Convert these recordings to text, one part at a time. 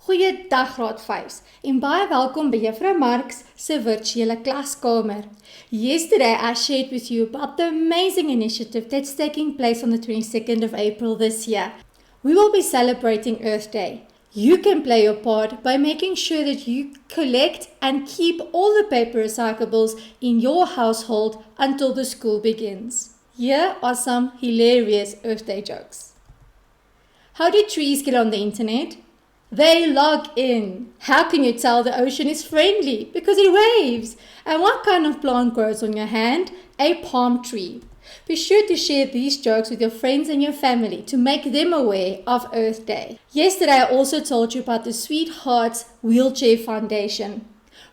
Goeiedag Graad 5's en baie welkom by Juffrou MarX se virtuele klaskamer. Yesterday I shared with you about the amazing initiative that's taking place on the 22nd of April this year. We will be celebrating Earthday. You can play your part by making sure that you collect and keep all the paper recyclables in your household until the school begins. Here are some hilarious Earthday jokes. How do trees get on the internet? They log in. How can you tell the ocean is friendly? Because it waves. And what kind of plant grows on your hand? A palm tree. Be sure to share these jokes with your friends and your family to make them aware of Earth Day. Yesterday I also told you about the Sweethearts Wheelchair Foundation.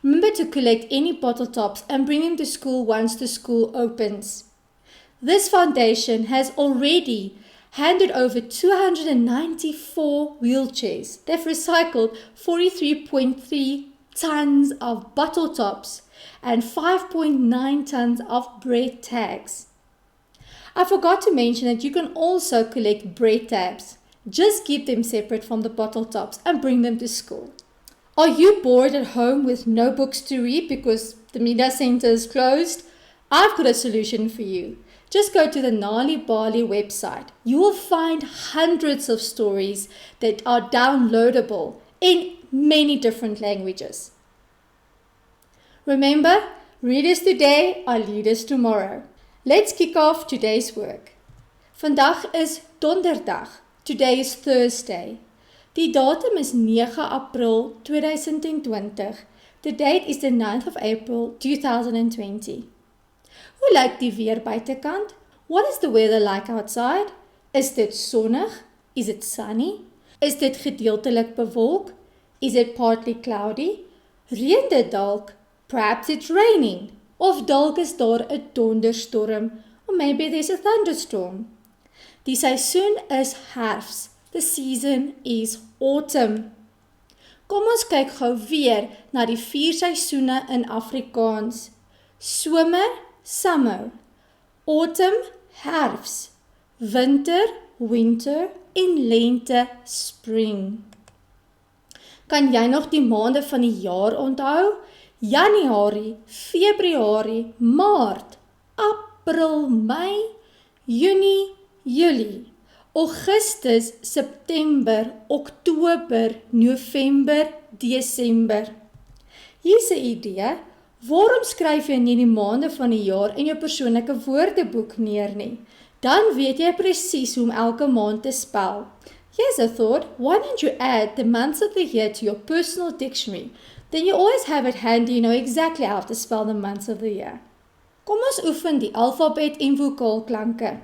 Remember to collect any bottle tops and bring them to school once the school opens. This foundation has already handed over 294 wheelchairs. They've recycled 43.3 tons of bottle tops and 5.9 tons of bread tags. I forgot to mention that you can also collect bread tabs. Just keep them separate from the bottle tops and bring them to school. Are you bored at home with no books to read because the media center is closed? I've got a solution for you. Just go to the Nali Bali website. You will find hundreds of stories that are downloadable in many different languages. Remember, readers today are leaders tomorrow. Let's kick off today's work. Vandag is Donderdag. Today is Thursday. Die datum is 9 April 2020. The date is the 9th of April 2020. Hoe lyk die weer buitekant? What is the weather like outside? Is dit sonnig? Is it sunny? Is dit gedeeltelik bewolk? Is it partly cloudy? Reën dit dalk? Perhaps it's raining. Of dalk is daar 'n donderstorm. Or maybe there's a thunderstorm. Die seisoen is herfs. The season is autumn. Kom ons kyk gou weer na die 4 seisoene in Afrikaans. Somer, summer, autumn, herfs, winter, winter en lente, spring. Kan jy nog die maande van die jaar onthou? Januarie, Februarie, Maart, April, Mei, Junie, Julie, Augustus, September, Oktober, November, Desember. Hier's 'n idee. Waarom skryf jy nie die maande van die jaar in jou persoonlike woordeboek neer nie? Dan weet jy presies hoe om elke maand te spel. Here's a thought, why don't you add the months of the year to your personal dictionary? Then you always have it handy, you know exactly how to spell the months of the year. Kom ons oefen die alfabet en vokaalklanke.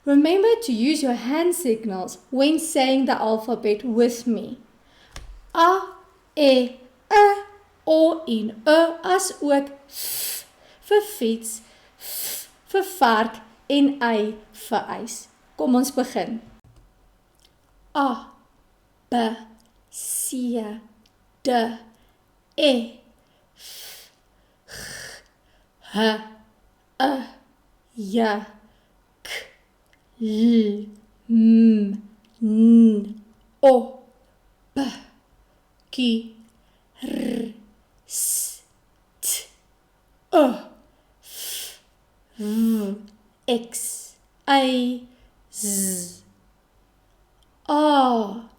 Remember to use your hand signals when saying the alphabet with me. A, E, O en as ook f vir fiets, f vir vark en y vir ys. Kom ons begin. A, B, C, D, E, F, G, H, J, K, L, M, N, O, P, Q, R, S, T, U, F, V, X, Y, Z, A,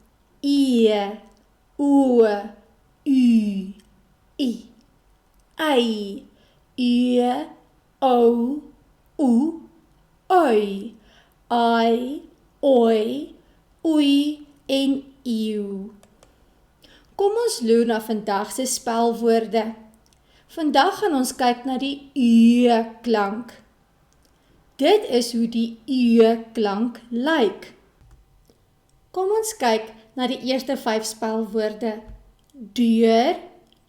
I, O, U, I, E, O, U, Oi, Oi, Oei en eeu. Kom ons loer na vandag se spelwoorde. Vandag gaan ons kyk na die U-klank. Dit is hoe die U-klank lyk. Kom ons kyk na die eerste 5 spelwoorde. Deur,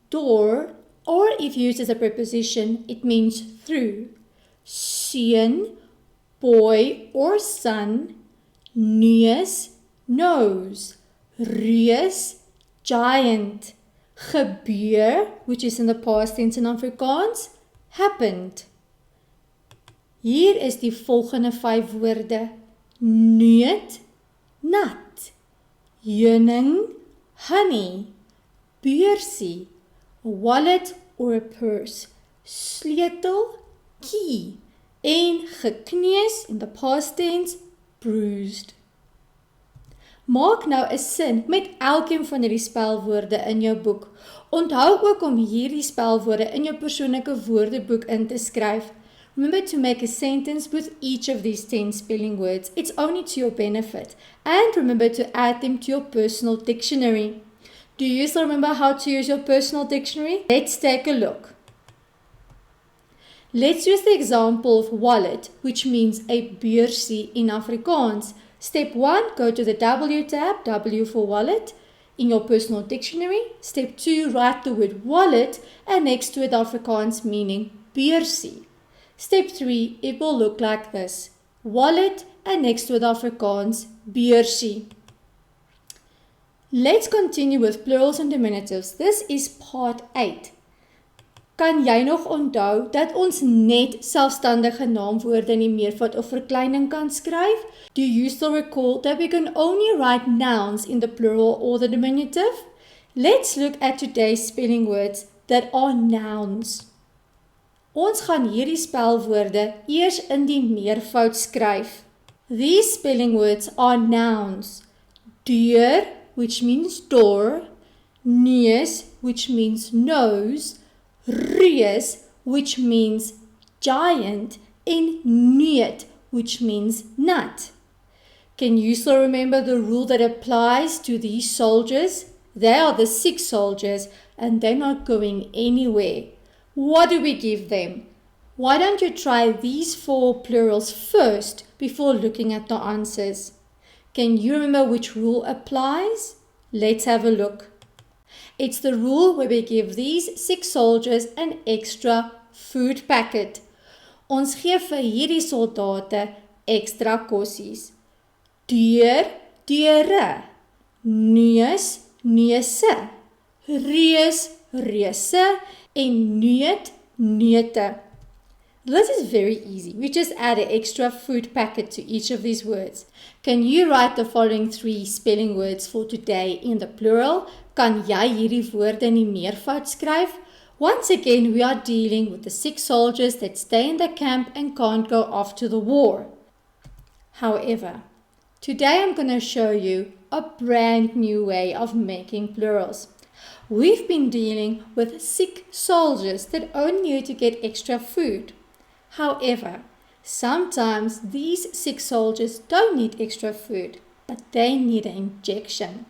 door, or if used as a preposition, it means through. Seun, boy or son. Neus, nose. Reus, giant. Gebeur, which is in the past tense in Afrikaans, happened. Hier is die volgende 5 woorde. Neut, nat. Heuning, honey, beursie, a wallet or a purse, sleutel, key, en gekneus in the past tense, bruised. Maak nou 'n sin met elkeen van hierdie spelwoorde in jou boek. Onthou ook om hierdie spelwoorde in jou persoonlike woordeboek in te skryf. Remember to make a sentence with each of these 10 spelling words. It's only to your benefit. And remember to add them to your personal dictionary. Do you still remember how to use your personal dictionary? Let's take a look. Let's use the example of wallet, which means a beursie in Afrikaans. Step 1, go to the W tab, W for wallet, in your personal dictionary. Step 2, write the word wallet and next to it Afrikaans meaning beursie. Step 3, it will look like this. Wallet and next to it Afrikaans beursie. Let's continue with plurals and diminutives. This is part 8. Kan jy nog onthou dat ons net selfstandige naamwoorde in die meervoud of verkleining kan skryf? Do you still recall that we can only write nouns in the plural or the diminutive? Let's look at today's spelling words that are nouns. Ons gaan hierdie spelwoorde eers in die meervoud skryf. These spelling words are nouns. Deur, which means door, neus, which means nose, reus, which means giant, and neut, which means nut. Can you still remember the rule that applies to these soldiers? They are the 6 soldiers and they're not going anywhere. What do we give them? Why don't you try these 4 plurals first before looking at the answers? Can you remember which rule applies? Let's have a look. It's the rule where we give these 6 soldiers an extra food packet. Ons gee vir hierdie soldate extra kossies. Deur, deure. Neus, neuse. Reus, reuse. En neut, neute. This is very easy. We just add an extra food packet to each of these words. Can you write the following 3 spelling words for today in the plural? Kan jy hierdie woorde in die meervoud skryf? Once again, we are dealing with the 6 soldiers that stay in the camp and can't go off to the war. However, today I'm going to show you a brand new way of making plurals. We've been dealing with sick soldiers that only need to get extra food. However, sometimes these sick soldiers don't need extra food, but they need an injection.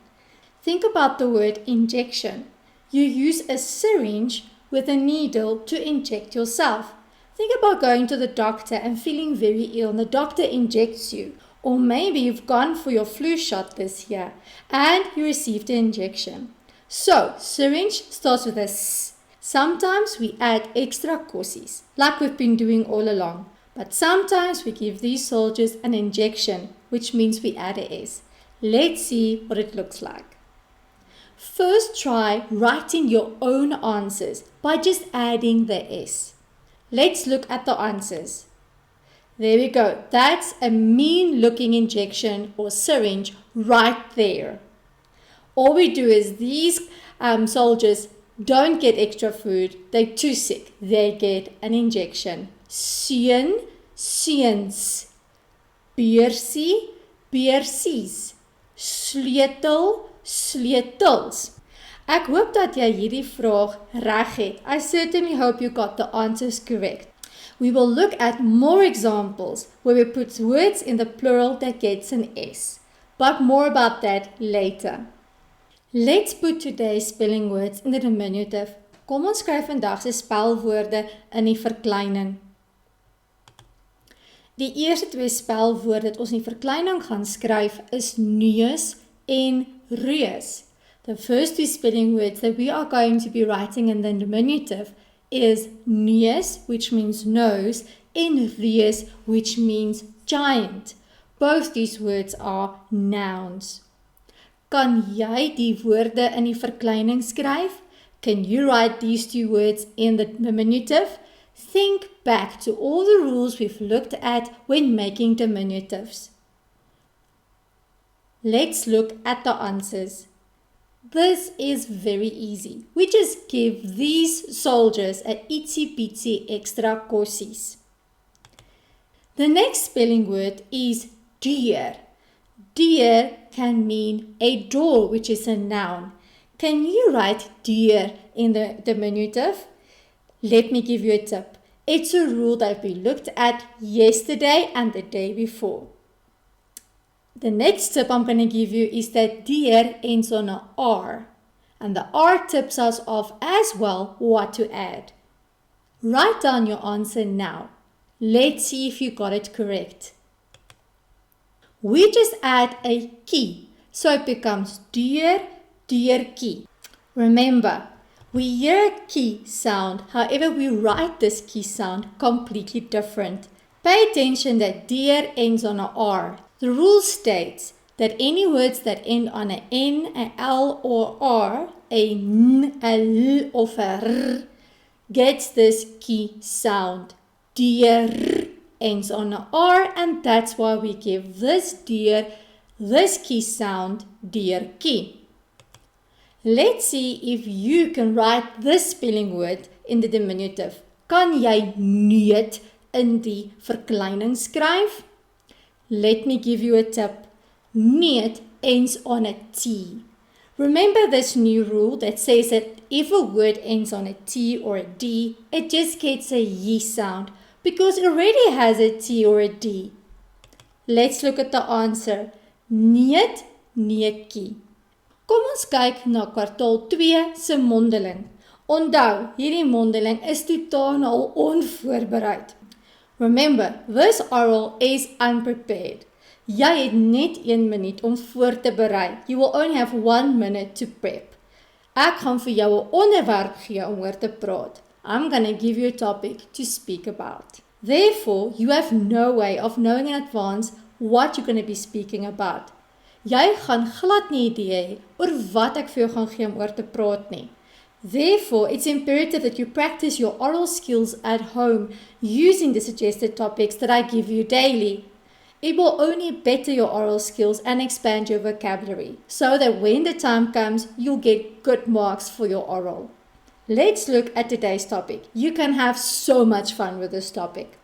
Think about the word injection. You use a syringe with a needle to inject yourself. Think about going to the doctor and feeling very ill and the doctor injects you. Or maybe you've gone for your flu shot this year and you received an injection. So, syringe starts with a S. Sometimes we add extra kossies, like we've been doing all along. But sometimes we give these soldiers an injection, which means we add a S. Let's see what it looks like. First, try writing your own answers by just adding the S. Let's look at the answers. There we go. That's a mean-looking injection or syringe right there. All we do is these soldiers don't get extra food. They're too sick. They get an injection. Seun, seuns. Beursie, beursies. Sleutel, sleutels. Ek hoop dat jy hierdie vraag reg het. I certainly hope you got the answers correct. We will look at more examples where we put words in the plural that gets an S. But more about that later. Let's put today's spelling words in the diminutive. Kom ons skryf vandag se spelwoorde in die verkleining. Die eerste 2 spelwoorde wat ons in die verkleining gaan skryf is neus en reus. The first 2 spelling words that we are going to be writing in the diminutive is neus, which means nose, and reus, which means giant. Both these words are nouns. Kan jy die woorde in die verkleining skryf? Can you write these 2 words in the diminutive? Think back to all the rules we've looked at when making diminutives. Let's look at the answers. This is very easy. We just give these soldiers a itsy bitsy extra kossies. The next spelling word is deur. Deur can mean a door, which is a noun. Can you write deur in the diminutive? Let me give you a tip. It's a rule that we looked at yesterday and the day before. The next tip I'm going to give you is that deur ends on a R. And the R tips us off as well what to add. Write down your answer now. Let's see if you got it correct. We just add a key, so it becomes deur, deurtjie. Remember, we hear a key sound, however we write this key sound completely different. Pay attention that deur ends on a R. The rule states that any words that end on a N, a L or R, a N, a L of a R, gets this key sound. Deur ends on a R, and that's why we give this deur, this key sound, deurtjie. Let's see if you can write this spelling word in the diminutive. Kan jy neut in die verkleining skryf? Let me give you a tip. Neut ends on a T. Remember this new rule that says that if a word ends on a T or a D, it just gets a Y sound because it already has a T or a D. Let's look at the answer. Neut, neutjie. Kom ons kyk na kwartaal 2 se mondeling. Onthou, hierdie mondeling is totaal onvoorbereid. Remember, this oral is unprepared. Jy het net 1 minuut om voor te berei. You will only have 1 minute to prep. Ek gaan vir jou 'n onderwerp gee om oor te praat. I'm going to give you a topic to speak about. Therefore, you have no way of knowing in advance what you're going to be speaking about. Jy gaan glad nie idee hê oor wat ek vir jou gaan gee om oor te praat nie. Therefore, it's imperative that you practice your oral skills at home using the suggested topics that I give you daily. It will only better your oral skills and expand your vocabulary, so that when the time comes, you'll get good marks for your oral. Let's look at today's topic. You can have so much fun with this topic.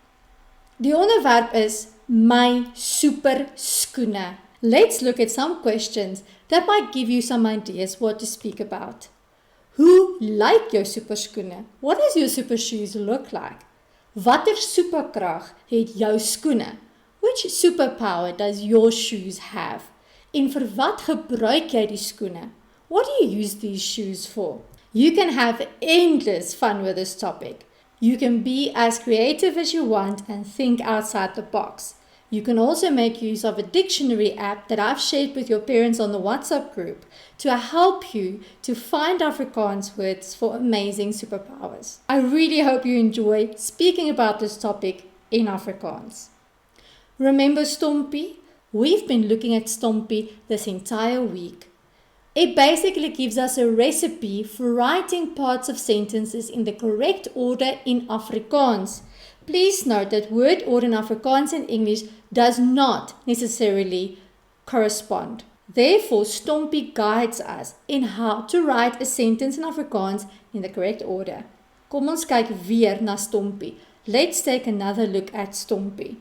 Die onderwerp is my super skoene. Let's look at some questions that might give you some ideas what to speak about. Hoe lyk jou super skoene? What does your super shoes look like? Watter superkrag het jou skoene? Which superpower does your shoes have? En vir wat gebruik jy die skoene? What do you use these shoes for? You can have endless fun with this topic. You can be as creative as you want and think outside the box. You can also make use of a dictionary app that I've shared with your parents on the WhatsApp group to help you to find Afrikaans words for amazing superpowers. I really hope you enjoy speaking about this topic in Afrikaans. Remember Stompie? We've been looking at Stompie this entire week. It basically gives us a recipe for writing parts of sentences in the correct order in Afrikaans. Please note that word order in Afrikaans and English does not necessarily correspond. Therefore, Stompie guides us in how to write a sentence in Afrikaans in the correct order. Kom ons kyk weer na Stompie. Let's take another look at Stompie.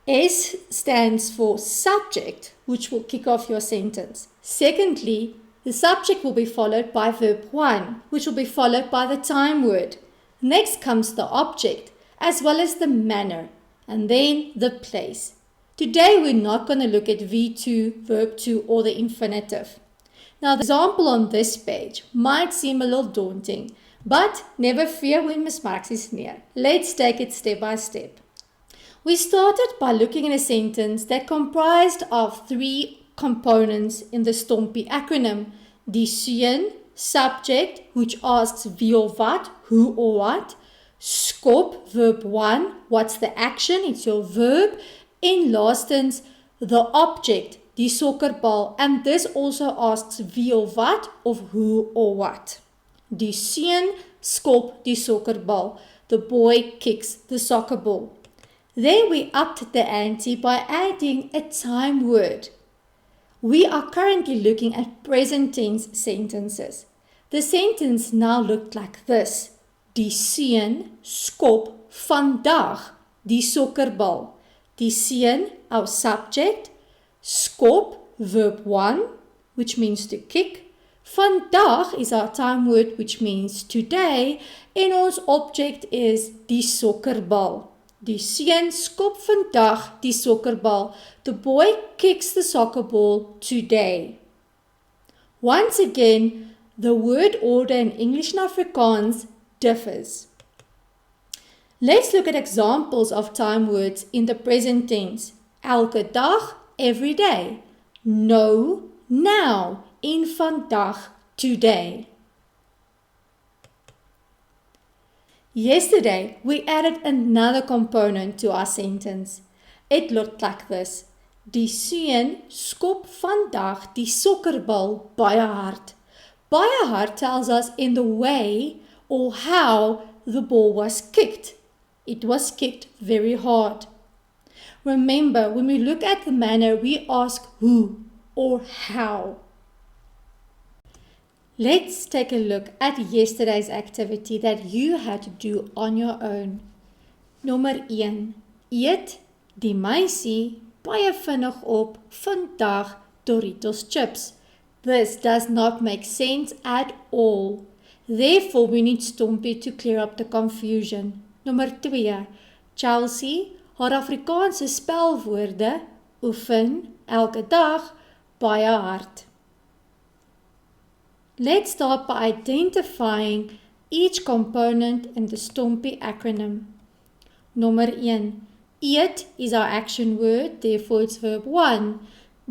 S stands for subject, which will kick off your sentence. Secondly, the subject will be followed by verb 1, which will be followed by the time word. Next comes the object, as well as the manner, and then the place. Today we're not going to look at V2, verb 2, or the infinitive. Now the example on this page might seem a little daunting, but never fear when Miss MarX is near. Let's take it step by step. We started by looking at a sentence that comprised of 3 components in the Stompie acronym. Die seun, subject, which asks wie of wat, who or what. Skop, verb 1, what's the action, it's your verb. En laastens, the object, die sokkerbal, and this also asks wie of wat of who or what. Die seun skop die sokkerbal, the boy kicks the soccer ball. Then we upped the ante by adding a time word. We are currently looking at present tense sentences. The sentence now looked like this. Die seun skop vandag die sokkerbal. Die seun, our subject, skop, verb 1, which means to kick. Vandag is our time word, which means today, en ons object is die sokkerbal. Die seun skop vandag die sokkerbal. The boy kicks the soccer ball today. Once again, the word order in English and Afrikaans differs. Let's look at examples of time words in the present tense. Elke dag, every day. No, now. En vandag, today. Yesterday, we added another component to our sentence. It looked like this. Die seun skop vandag die sokkerbal baie hard. Baie hard tells us in the way or how the ball was kicked. It was kicked very hard. Remember, when we look at the manner, we ask who or how. Let's take a look at yesterday's activity that you had to do on your own. Nommer 1. Eet die meisie baie vinnig op vandag Doritos chips. This does not make sense at all. Therefore, we need Stompie to clear up the confusion. Nommer 2. Chelsea, haar Afrikaanse spelwoorde, oefen elke dag baie hard. Let's start by identifying each component in the Stompie acronym. Nommer 1. Eat is our action word, therefore it's verb 1.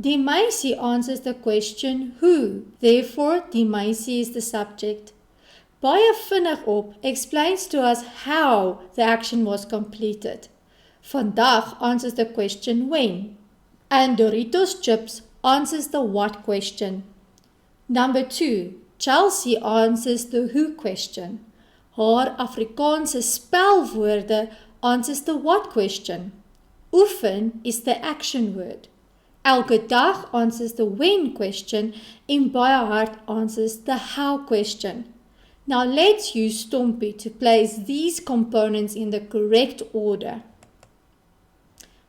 Die meisie answers the question who, therefore die meisie is the subject. Baie vinnig op explains to us how the action was completed. Vandag answers the question when. And Doritos chips answers the what question. Number 2. Chelsea answers the who question. Haar Afrikaanse spelwoorde answers the what question. Oefen is the action word. Elke dag answers the when question en baie hard answers the how question. Now let's use Stompie to place these components in the correct order.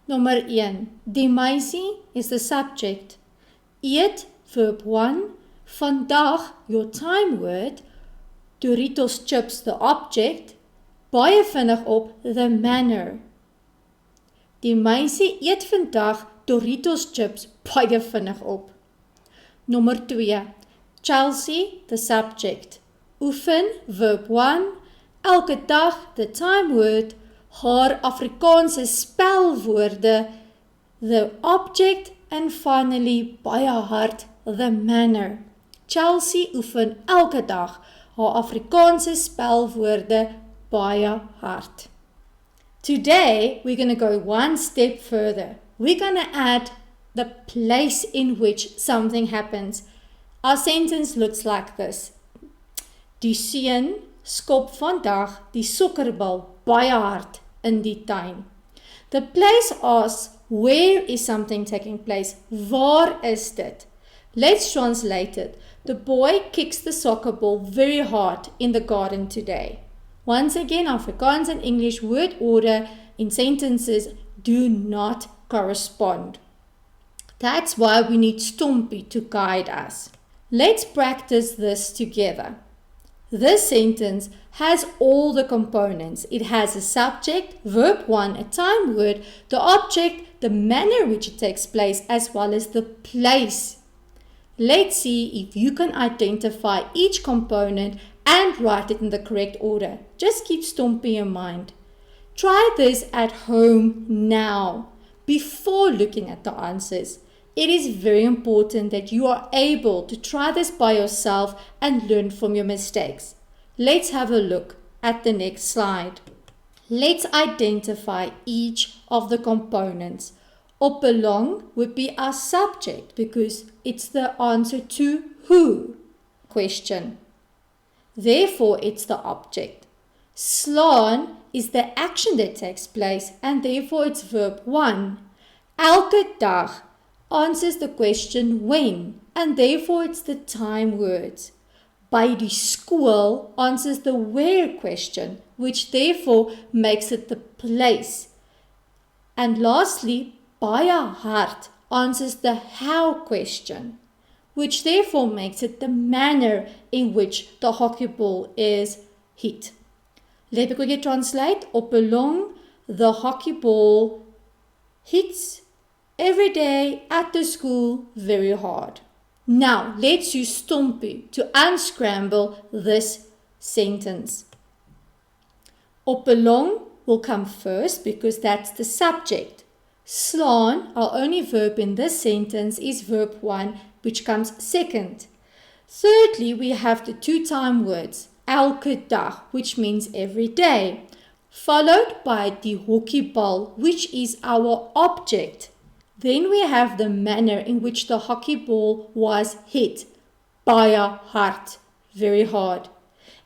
Nommer 1. Die meisie is the subject. Eet, verb 1. Vandag, your time word. Doritos chips, the object. Baie vinnig op, the manner. Die meisie eet vandag Doritos chips baie vinnig op. Nommer 2. Chelsea, the subject. Oefen, verb 1. Elke dag, the time word. Haar Afrikaanse spelwoorde, the object. And finally, baie hard, the manner. Chelsea oefen elke dag haar Afrikaanse spelwoorde baie hard. Today, we're going to go one step further. We're going to add the place in which something happens. Our sentence looks like this. Die seun skop vandag die sokkerbal baie hard in die tuin. The place asks, where is something taking place? Waar is dit? Let's translate it. The boy kicks the soccer ball very hard in the garden today. Once again, Afrikaans and English word order in sentences do not correspond. That's why we need Stompie to guide us. Let's practice this together. This sentence has all the components. It has a subject, verb 1, a time word, the object, the manner in which it takes place, as well as the place. Let's see if you can identify each component and write it in the correct order. Just keep Stompie in mind. Try this at home now, before looking at the answers. It is very important that you are able to try this by yourself and learn from your mistakes. Let's have a look at the next slide. Let's identify each of the components. Op belong would be our subject because it's the answer to who question. Therefore, it's the object. Slaan is the action that takes place and therefore it's verb 1. Elke dag answers the question when, and therefore it's the time words. By die skool answers the where question, which therefore makes it the place. And lastly, baie hard answers the how question, which therefore makes it the manner in which the hockey ball is hit. Let me quickly translate. Op 'n long, the hockey ball hits every day at the school very hard. Now, let's use stompie to unscramble this sentence. Op 'n long will come first because that's the subject. Slaan, our only verb in this sentence, is verb 1, which comes second. Thirdly, we have the two time words, elke dag, which means every day, followed by die hockeybal, which is our object. Then we have the manner in which the hockey ball was hit, baie hard, very hard.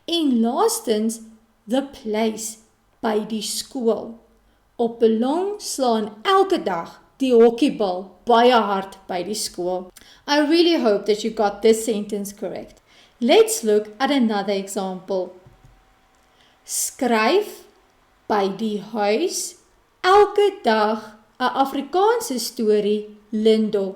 En laastens, the place, by die skool. Op 'n long slaan elke dag die hockeybal baie hard by die skool. I really hope that you got this sentence correct. Let's look at another example. Skryf by die huis elke dag 'n Afrikaanse storie, Lindo.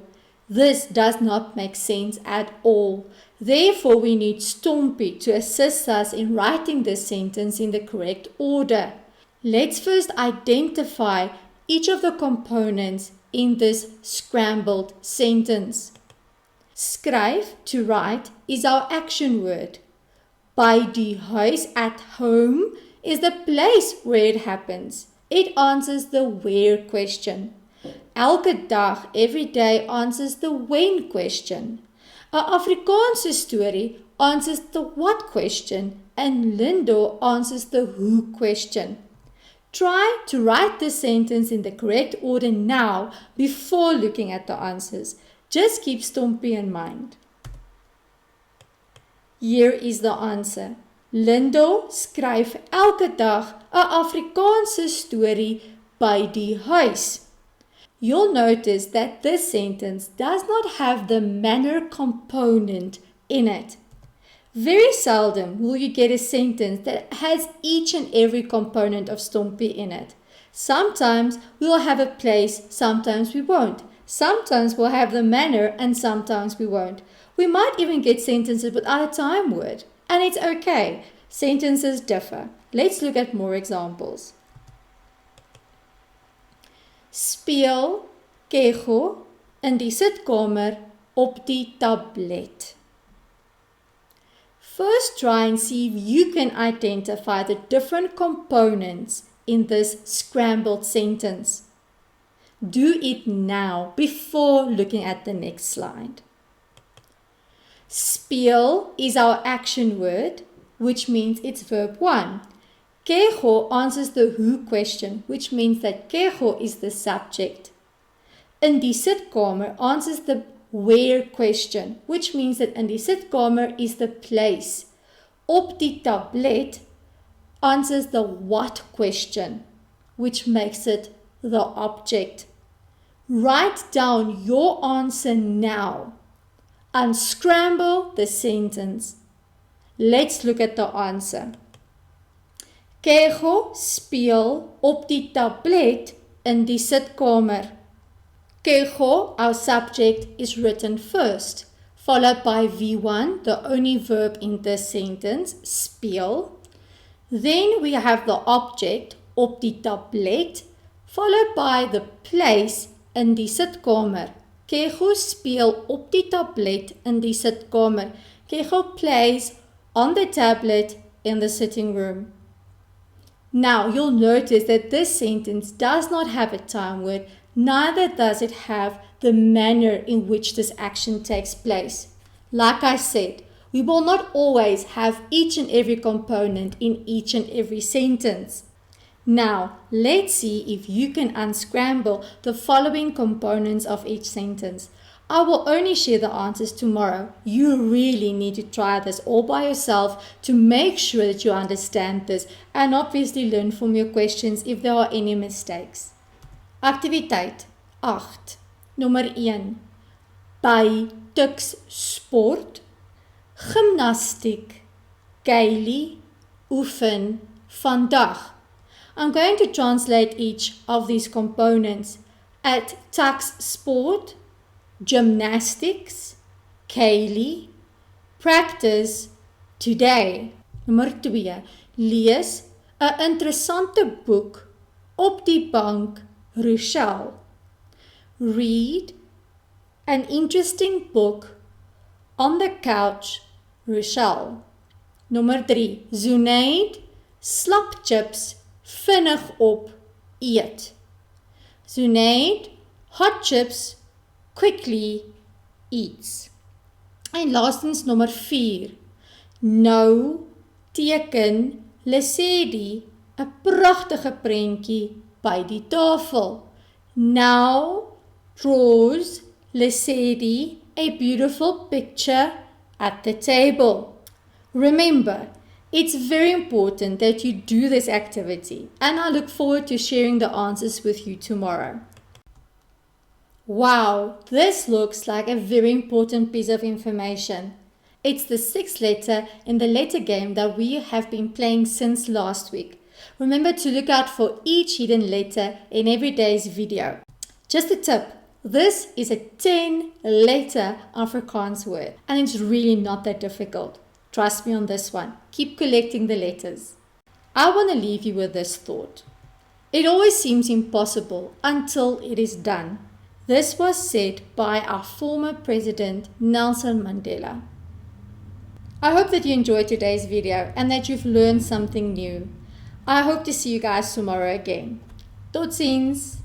This does not make sense at all. Therefore, we need Stompie to assist us in writing this sentence in the correct order. Let's first identify each of the components in this scrambled sentence. Skryf, to write, is our action word. By die huis, at home, is the place where it happens. It answers the where question. Elke dag, every day, answers the when question. 'n Afrikaanse story answers the what question, and Lindo answers the who question. Try to write the sentence in the correct order now before looking at the answers. Just keep Stompie in mind. Here is the answer. Lindo skryf elke dag 'n Afrikaanse storie by die huis. You'll notice that this sentence does not have the manner component in it. Very seldom will you get a sentence that has each and every component of Stompie in it. Sometimes we'll have a place, sometimes we won't. Sometimes we'll have the manner and sometimes we won't. We might even get sentences without a time word. And it's okay. Sentences differ. Let's look at more examples. Speel kegel in die sitkamer op die tablet. First try and see if you can identify the different components in this scrambled sentence. Do it now before looking at the next slide. Speel is our action word, which means it's verb 1. Kegel answers the who question, which means that kegel is the subject. In die sitkamer answers the where question, which means that in die sitkamer is the place. Op die tablet answers the what question, which makes it the object. Write down your answer now. Unscramble the sentence. Let's look at the answer. Kegel speel op die tablet in die sitkamer. Kegel, our subject, is written first, followed by V1, the only verb in this sentence, speel. Then we have the object, op die tablet, followed by the place, in die sitkamer. Kegel speel op die tablet in die sitkamer. Kegel plays on the tablet in the sitting room. Now, you'll notice that this sentence does not have a time word, neither does it have the manner in which this action takes place. Like I said, we will not always have each and every component in each and every sentence. Now, let's see if you can unscramble the following components of each sentence. I will only share the answers tomorrow. You really need to try this all by yourself to make sure that you understand this and obviously learn from your questions if there are any mistakes. Activiteit 8. Nommer 1. By Tuks sport, gymnastiek, Kaylee, oefen, vandag. I'm going to translate each of these components. At Tuks sport, gymnastics, Kaylee, practice, today. Nommer 2. Lees 'n interessante boek op die bank, Rochelle. Read an interesting book on the couch, Rochelle. Nommer 3. Zunaid, slapchips, vinnig op, eet. Zunaid, hot chips, quickly eats. En laastens nommer 4. Nou teken Lesedi 'n pragtige prentjie by die tafel. Now draws Lesedi a beautiful picture at the table. Remember, it's very important that you do this activity, and I look forward to sharing the answers with you tomorrow. Wow, this looks like a very important piece of information. It's the 6th letter in the letter game that we have been playing since last week. Remember to look out for each hidden letter in every day's video. Just a tip, this is a 10-letter Afrikaans word, and it's really not that difficult. Trust me on this one. Keep collecting the letters. I want to leave you with this thought. It always seems impossible until it is done. This was said by our former president, Nelson Mandela. I hope that you enjoyed today's video and that you've learned something new. I hope to see you guys tomorrow again. Tot ziens!